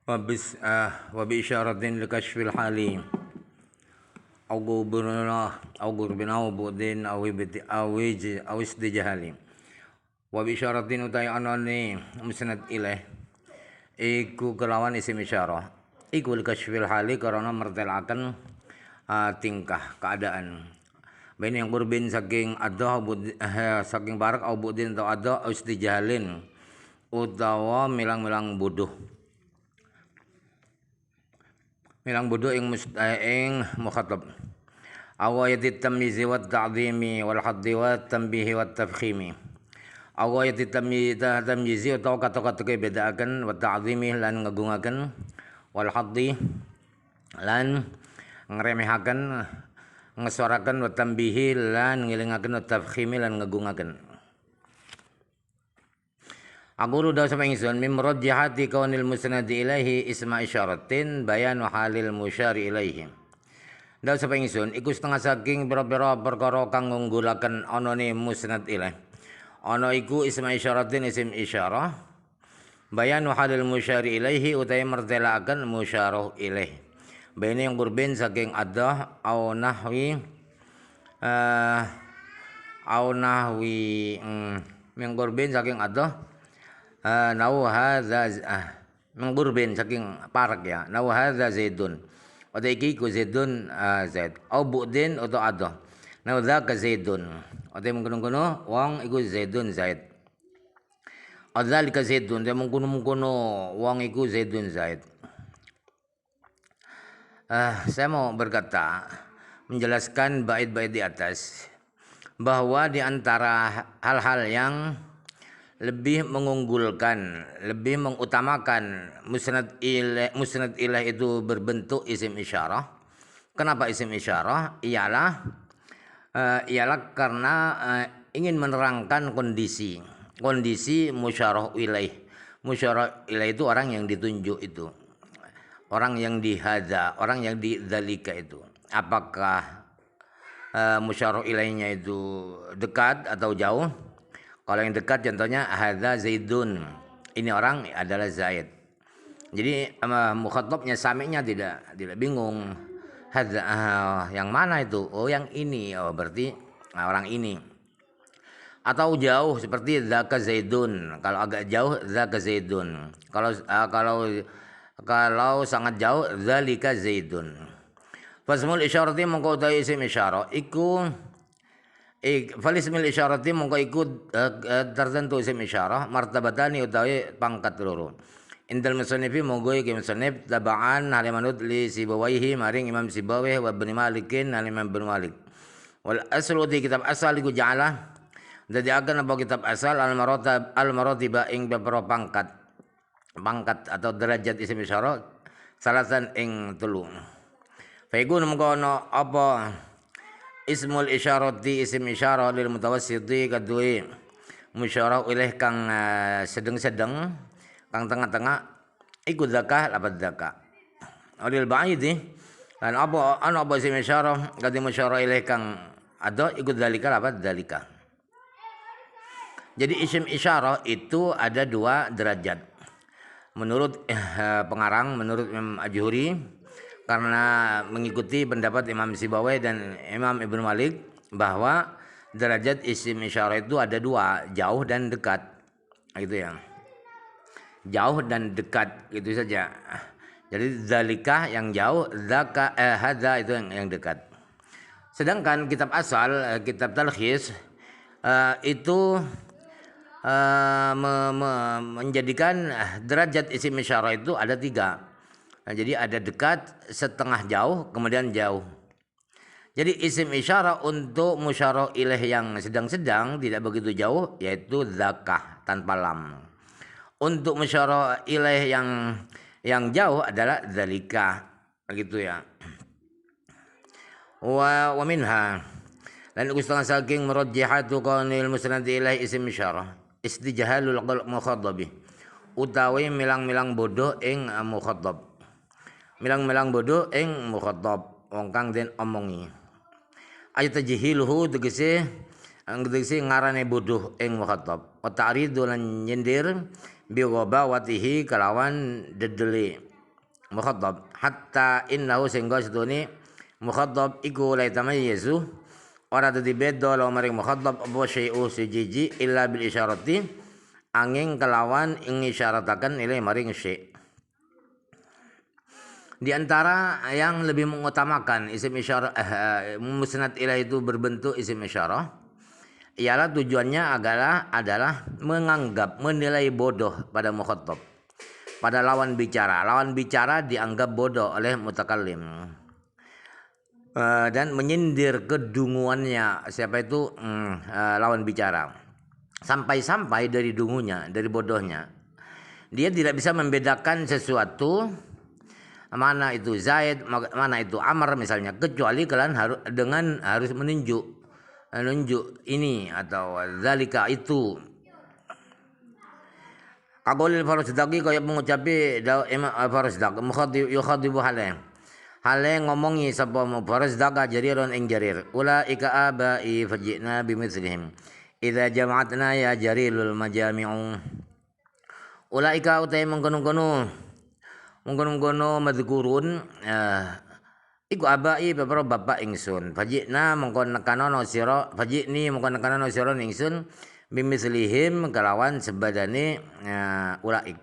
wa bi isyaratin likashfil hali au gubernah au gurbinau budin au istijahali wa bi isyaratin utai anane musnad ilaih iku kelawan isim isyarah iku likashfil hali karena mertelakan tingkah keadaan baini yang gurbin saking adah saking barak au budin atau adah au istijahalin utawa milang-milang bodoh ing mukhatab awayatit tamyizi wat ta'zimi wal haddi wat tanbihi wat tafkhimi awayatit tamyizi utawa kata-kata bedakan wat ta'zimi lan ngagungaken wal haddi lan ngremehaken ngesuaraken wat tanbihi lan ngilingaken wat tafkhimi lan ngagungaken. Aqulu daw sa pangison min murajjihati kaunil musnadi ilaihi isma isyaratin bayan halil musyari ilaihi. Daw sa pangison iku setengah saking pira-pira perkara kang ngunggulaken ana ne musnad ilaih. Ana iku isma isyaratin isim isyarah bayan halil musyari ilaihi utawi mertelaaken musyarah ilaih. Bayan yang berbeda saking adah au nahwi yang berbeda saking adah nau hadza menggurbin saking parak ya nau hadza zaidun ode iki ku zaidun zaid au budin atau adah nau dzaka zaidun ode mengkono-kono wong iku zaidun zaid adzalika zaidun de mengkono-kono wong iku zaidun zaid. Saya mau berkata menjelaskan bait-bait di atas bahwa di antara hal-hal yang lebih mengunggulkan, lebih mengutamakan musnad ilaih itu berbentuk isim isyarah. Kenapa isim isyarah? Ialah karena ingin menerangkan kondisi musyarah ilaih. Musyarah ilaih itu orang yang ditunjuk itu, orang yang dihadza, orang yang didzalika itu. Apakah musyarah ilaihnya itu dekat atau jauh? Kalau yang dekat contohnya hadza zaidun, ini orang adalah Zaid. Jadi mukhatabnya sami'nya tidak bingung. Hadza yang mana itu? Oh yang ini. Oh berarti orang ini. Atau jauh seperti dzaka zaidun. Kalau agak jauh dzaka zaidun. Kalau sangat jauh dzalika zaidun. Fasmul isyarati mongko utawi isim isyarah iku falismil isyarati mongko ikut tertentu isim isyarah martabatani utawi pangkat loro. Indal musannifi monggo iki musannif tabaan halimanut li Sibawaihi maring Imam Sibawih wa Ibnu Malikin lan Imam Ibnu Malik. Wal aslu di kitab asal iku ja'ala dadi akan apa kitab asal al maratiba ing beberapa pangkat atau derajat isim isyarah salasan ing telu. Fa iku mongko ana apa ismul isyarati isim isyarah lil mutawassiti kadue musyarah ilaih kang sedeng-sedeng kang tengah-tengah iku zakah lapat zakah lil ba'idi lan apa ana apa isim isyarah kadue musyarah ilaih kang ada iku dzalika lapat dzalika. Jadi isim isyarah itu ada dua derajat menurut pengarang, menurut Imam Ajhuri, karena mengikuti pendapat Imam Sibawai dan Imam Ibnu Malik bahwa derajat isim isyarah itu ada dua, jauh dan dekat, gitu ya. Jauh dan dekat gitu saja. Jadi zalika yang jauh, zaka hadza itu yang dekat. Sedangkan kitab asal, kitab talkhis itu menjadikan derajat isim isyarah itu ada tiga. Nah, jadi ada dekat, setengah jauh, kemudian jauh. Jadi isim isyarah untuk musyarah ilaih yang sedang-sedang tidak begitu jauh yaitu zakah tanpa lam. Untuk musyarah ilaih yang jauh adalah dzalika, begitu ya. Wa minha lan setengah saking murajjihatu qaunil musnad ilaih isim isyarah istijahalul mukhaddabi utawi milang-milang bodoh ing mukhaddab. Milang-milang bodoh ing mukhatab wong kang den omongi. Ayat tajhiluhu tegese ngarane bodoh ing mukhatab. Wa ta'ridu lan nyindir bi ghabawatihi kalawan dedele Mukhatab hatta innahu sehingga setuni mukhatab iku la tamayyizu ora dadi beda lawan maring mukhatab apa syai'u siji illa bil isyarati angin kelawan ing isyarataken ilai maring syai'. Di antara yang lebih mengutamakan isim isyarah musnad ilaih itu berbentuk isim isyarah ialah tujuannya adalah menganggap menilai bodoh pada mukhatab, pada lawan bicara. Lawan bicara dianggap bodoh oleh mutakallim dan menyindir kedunguannya siapa itu lawan bicara. Sampai-sampai dari dungunya, dari bodohnya, dia tidak bisa membedakan sesuatu mana itu Zaid, mana itu Amr misalnya, kecuali kalian harus menunjuk ini atau zalika itu. Kagolil Farosdaqi kaya mengucapi Imam Farosdaq yukhadibu hale ngomongi sapa Farosdaq Jarirun ing Jarir ulaika abai fajina bimithlihim idza jama'atna ya jarilul majami'u. Ulaika utai mengkono-kono madhkurun iku abai beberapa bapak ingsun fajina mengkon nekanono sira fajini mengkon nekanono sira ingsun bimislihim kelawan sebadane ulaik.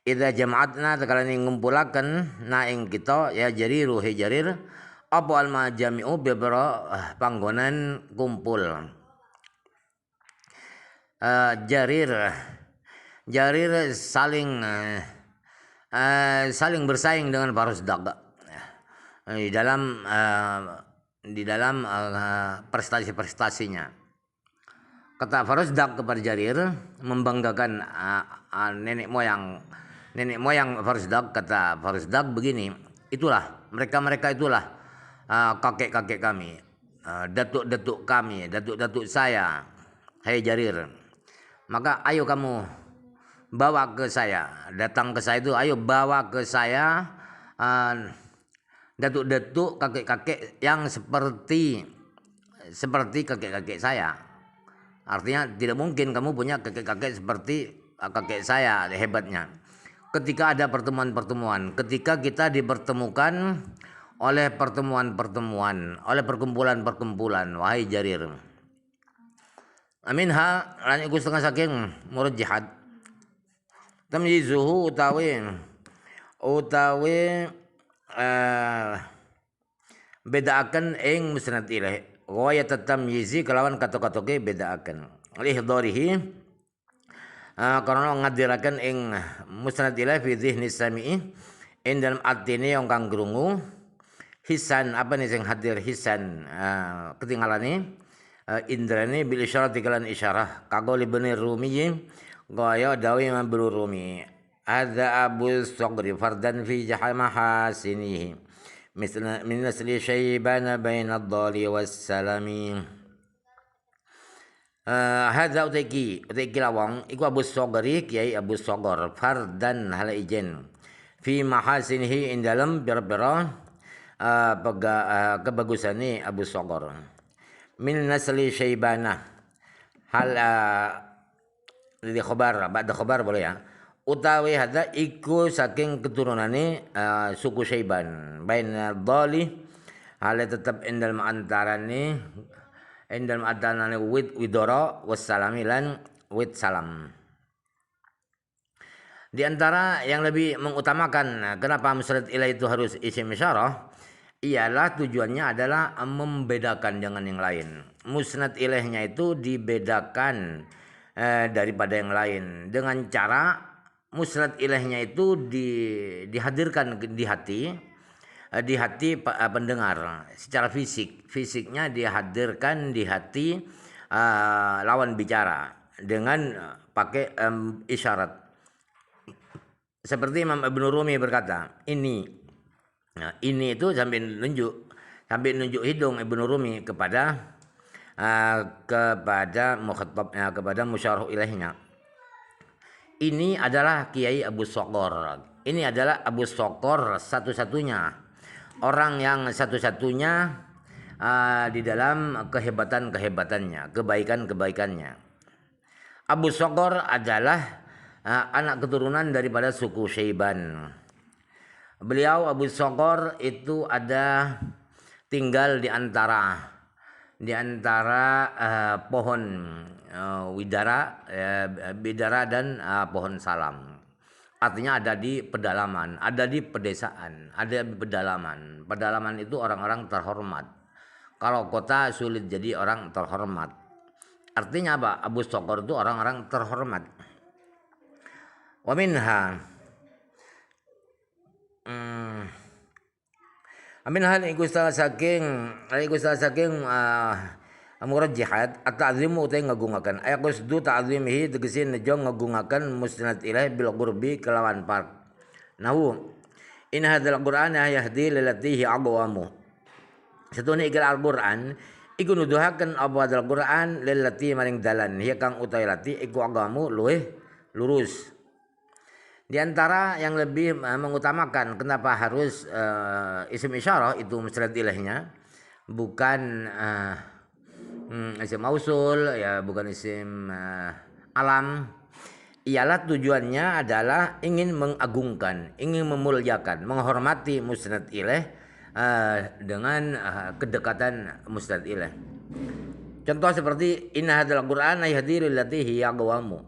Idza jama'atna takalane ngumpulaken na ing kita ya jariru he jarir apa al majami'u beberapa panggonan kumpul. Jarir saling bersaing dengan Farosdaq di dalam prestasi-prestasinya. Kata Farosdaq kepada Jarir membanggakan nenek moyang Farosdaq. Kata Farosdaq begini, itulah mereka itulah kakek-kakek kami, datuk-datuk kami, datuk-datuk saya. Hai Jarir, maka ayo kamu bawa ke saya, datang ke saya itu, ayo bawa ke saya datuk-datuk kakek-kakek yang seperti kakek-kakek saya. Artinya tidak mungkin kamu punya kakek-kakek seperti kakek saya hebatnya. Ketika ada pertemuan-pertemuan, ketika kita dipertemukan oleh pertemuan-pertemuan, oleh perkumpulan-perkumpulan, wahai Jarir. Aminha lan iku setengah saking murajjihat tamyizuhu utawi bedaaken ing musnad ilaih ghayat tamyizi kelawan kata-katake bedaaken lihdarihi karena ngadiraken ing musnad ilaih fi dhihni sami'i ing dalam atine yang kang krungu hisan apa nih sing hadir hisan ketinggalane indrani bil isyarati kalan isyarah kagoli bener Rumi gaya dawi mabru Rumi ada Abu Sogri fardan fi mahasinihi min nasli syaibana baina ad-dali was-salami. Hadza utaki lawang iku Abu Sogri kiai Abu Sogor fardan hala ijen fi mahasinihi in dalam bira-bira kebagusane Abu Sogor min nasli syaibana hal di khobar ba'da khobar boleh ya utawi hadza iku saking keturunane suku Syaiban baina dhali hal tetap endal antarane wid widoro wassalami lan wid salam. Di antara yang lebih mengutamakan kenapa musnad ilaih itu harus isim isyarah ialah tujuannya adalah membedakan dengan yang lain. Musnad ilaihnya itu dibedakan daripada yang lain dengan cara musnad ilaihnya itu dihadirkan di hati pendengar secara fisiknya dihadirkan di hati lawan bicara dengan pakai isyarat. Seperti Imam Ibnu Rumi berkata, ini itu sambil nunjuk hidung Ibnu Rumi kepada mukhatabnya, kepada musyarah ilaihnya. Ini adalah Kiai Abu Sogor. Ini adalah Abu Sogor satu-satunya orang yang satu-satunya di dalam kehebatan-kehebatannya, kebaikan-kebaikannya. Abu Sogor adalah anak keturunan daripada suku Syaiban. Beliau Abu Sokor itu ada tinggal di antara pohon bidara dan pohon salam. Artinya ada di pedalaman, ada di pedesaan, ada di pedalaman. Pedalaman itu orang-orang terhormat. Kalau kota sulit jadi orang terhormat. Artinya apa? Abu Sokor itu orang-orang terhormat. Wa minha Amin hal iku salah saking murajjihat at-ta'zimu utai ngagungakan ayaqusdu ta'zimihi tegese nejo ngagungakan musnad ilaih bil qurbi kelawan park. Nahu in hadzal qur'ana yahdi lilatihi aqwamu. Satune iki Al-Qur'an iku nuduhaken apa hadzal Qur'an lilati maring dalan hiya kang utawi lati iku aqwamu luweh lurus. Di antara yang lebih mengutamakan kenapa harus isim isyarah itu musnad ilaihnya bukan isim mausul ya, bukan isim alam, ialah tujuannya adalah ingin mengagungkan, ingin memuliakan, menghormati musnad ilaih dengan kedekatan musnad ilaih. Contoh seperti inna hadzal qur'ana yahdi lillati hiya aqwamu.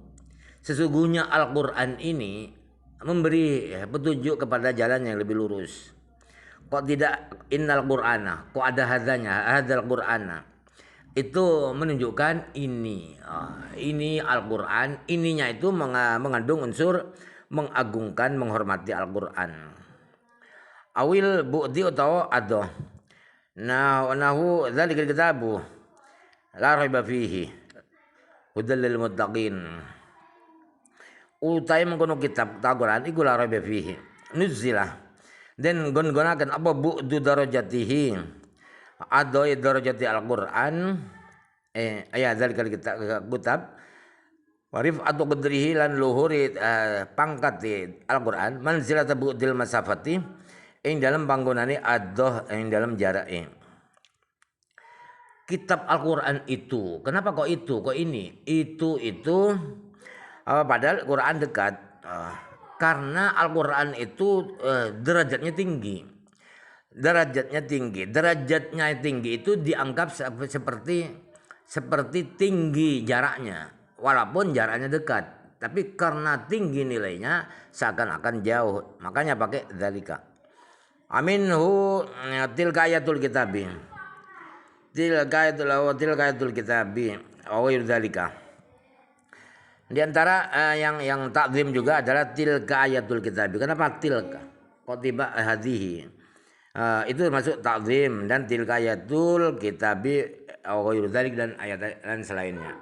Sesungguhnya Al-Qur'an ini memberi petunjuk kepada jalan yang lebih lurus. Kok tidak innal qur'ana, kok ada hadzanya, hadzal qur'ana. Itu menunjukkan ini Al-Qur'an, ininya itu mengandung unsur mengagungkan, menghormati Al-Qur'an. Awil bu'di utawa adoh. Nahu dzalikal kitabu la raiba fihi hudal lil muttaqin. Utai mengkono kitab Al-Qur'an iku la raiba fihi nuzilah dan gon-gonaken apa bu'du darajatihi adoi darajati Al-Qur'an ayat zalikal kitab warif atau qadrihi lan luhuri pangkat Al-Qur'an manzilata bu'dil masafati ing dalam panggonane adoh ing dalam jarake. Kitab Al-Qur'an itu kenapa kok itu kok ini itu padahal Quran dekat karena Al-Quran itu derajatnya tinggi. Derajatnya tinggi itu dianggap seperti tinggi jaraknya, walaupun jaraknya dekat. Tapi karena tinggi nilainya seakan-akan jauh, makanya pakai dzalika. Aminhu tilka ayatul kitabi. Tilka ayatul kitabi. Awir dzalika. Di antara yang takzim juga adalah tilka ayatul kitab. Kenapa tilka? Kok tiba hadhihi? Itu masuk takzim dan tilka ayatul kitabi wa ghairu dzalik dan ayat lain selainnya.